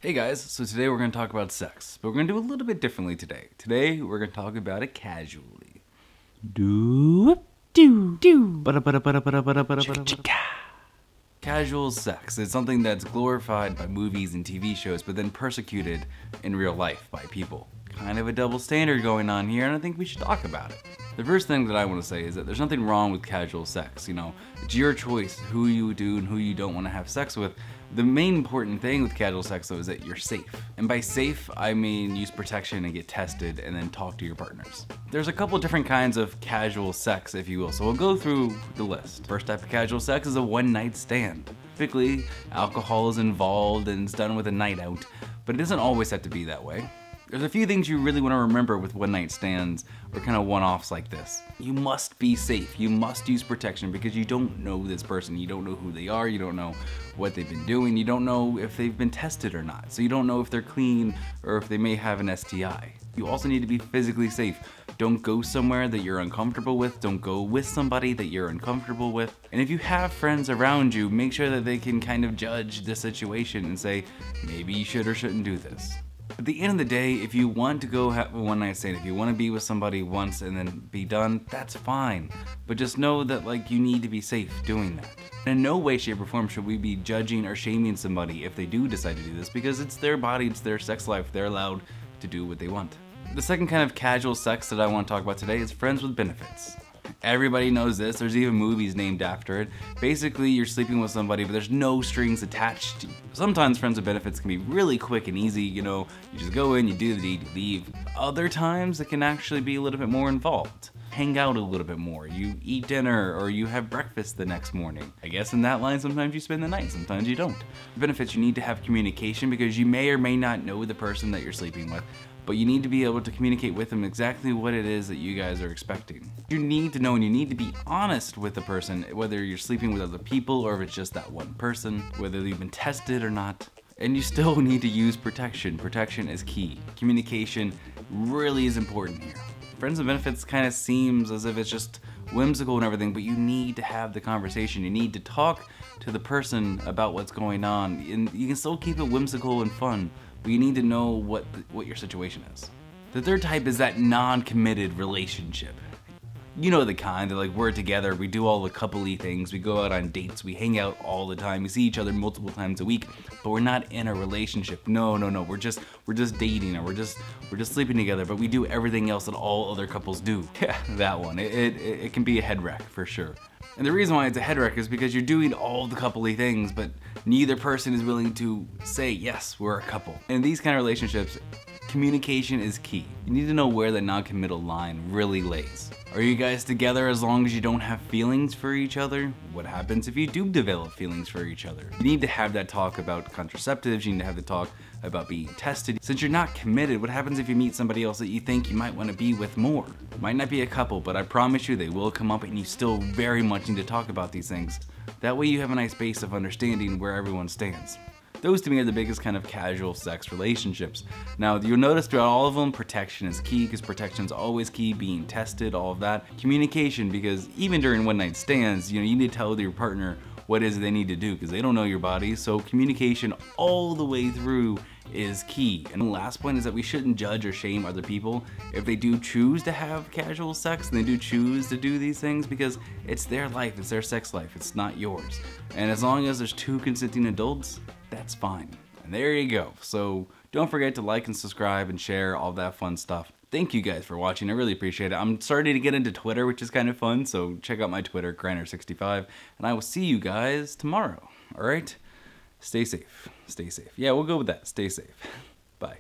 Hey guys, so today we're going to talk about sex, but we're going to do a little bit differently today. Today we're going to talk about it casually. Casual sex is something that's glorified by movies and TV shows, but then persecuted in real life by people. Kind of a double standard going on here, and I think we should talk about it. The first thing that I want to say is that there's nothing wrong with casual sex. You know, it's your choice who you do and who you don't want to have sex with. The main important thing with casual sex though is that you're safe. And by safe, I mean use protection and get tested and then talk to your partners. There's a couple different kinds of casual sex, if you will, so we'll go through the list. First type of casual sex is a one-night stand. Typically, alcohol is involved and it's done with a night out, but it doesn't always have to be that way. There's a few things you really want to remember with one-night stands or kind of one-offs like this. You must be safe. You must use protection because you don't know this person. You don't know who they are. You don't know what they've been doing. You don't know if they've been tested or not. So you don't know if they're clean or if they may have an STI. You also need to be physically safe. Don't go somewhere that you're uncomfortable with. Don't go with somebody that you're uncomfortable with. And if you have friends around you, make sure that they can kind of judge the situation and say, maybe you should or shouldn't do this. At the end of the day, if you want to go have a one-night stand, if you want to be with somebody once and then be done, that's fine. But just know that you need to be safe doing that. In no way, shape, or form should we be judging or shaming somebody if they do decide to do this, because it's their body, it's their sex life, they're allowed to do what they want. The second kind of casual sex that I want to talk about today is friends with benefits. Everybody knows this, there's even movies named after it. Basically, you're sleeping with somebody, but there's no strings attached to you. Sometimes friends with benefits can be really quick and easy, you know, you just go in, you do the deed, you leave. Other times, it can actually be a little bit more involved. Hang out a little bit more, you eat dinner, or you have breakfast the next morning. I guess in that line, sometimes you spend the night, sometimes you don't. Benefits, you need to have communication because you may or may not know the person that you're sleeping with, but you need to be able to communicate with them exactly what it is that you guys are expecting. You need to know and you need to be honest with the person, whether you're sleeping with other people or if it's just that one person, whether you've been tested or not. And you still need to use protection. Protection is key. Communication really is important here. Friends with benefits kind of seems as if it's just whimsical and everything, but you need to have the conversation. You need to talk to the person about what's going on. And you can still keep it whimsical and fun, but you need to know what your situation is. The third type is that non-committed relationship. You know the kind that we're together, we do all the coupley things, we go out on dates, we hang out all the time, we see each other multiple times a week, but we're not in a relationship. No, we're just dating, or we're just sleeping together, but we do everything else that all other couples do. Yeah, that one. It can be a head wreck for sure. And the reason why it's a head wreck is because you're doing all the coupley things, but neither person is willing to say, yes, we're a couple. In these kind of relationships, communication is key. You need to know where the non-committal line really lays. Are you guys together as long as you don't have feelings for each other? What happens if you do develop feelings for each other? You need to have that talk about contraceptives, you need to have the talk about being tested. Since you're not committed, what happens if you meet somebody else that you think you might want to be with more? Might not be a couple, but I promise you they will come up and you still very much need to talk about these things. That way you have a nice base of understanding where everyone stands. Those to me are the biggest kind of casual sex relationships. Now you'll notice throughout all of them, protection is key because protection is always key, being tested, all of that. Communication, because even during one-night stands, you need to tell your partner what it is they need to do because they don't know your body, so communication all the way through is key. And the last point is that we shouldn't judge or shame other people if they do choose to have casual sex and they do choose to do these things, because it's their life, it's their sex life, it's not yours. And as long as there's two consenting adults, that's fine. And there you go. So don't forget to like and subscribe and share all that fun stuff. Thank you guys for watching. I really appreciate it. I'm starting to get into Twitter, which is kind of fun, so check out my Twitter, Griner65, and I will see you guys tomorrow. All right? Stay safe. Stay safe. Yeah, we'll go with that. Stay safe. Bye.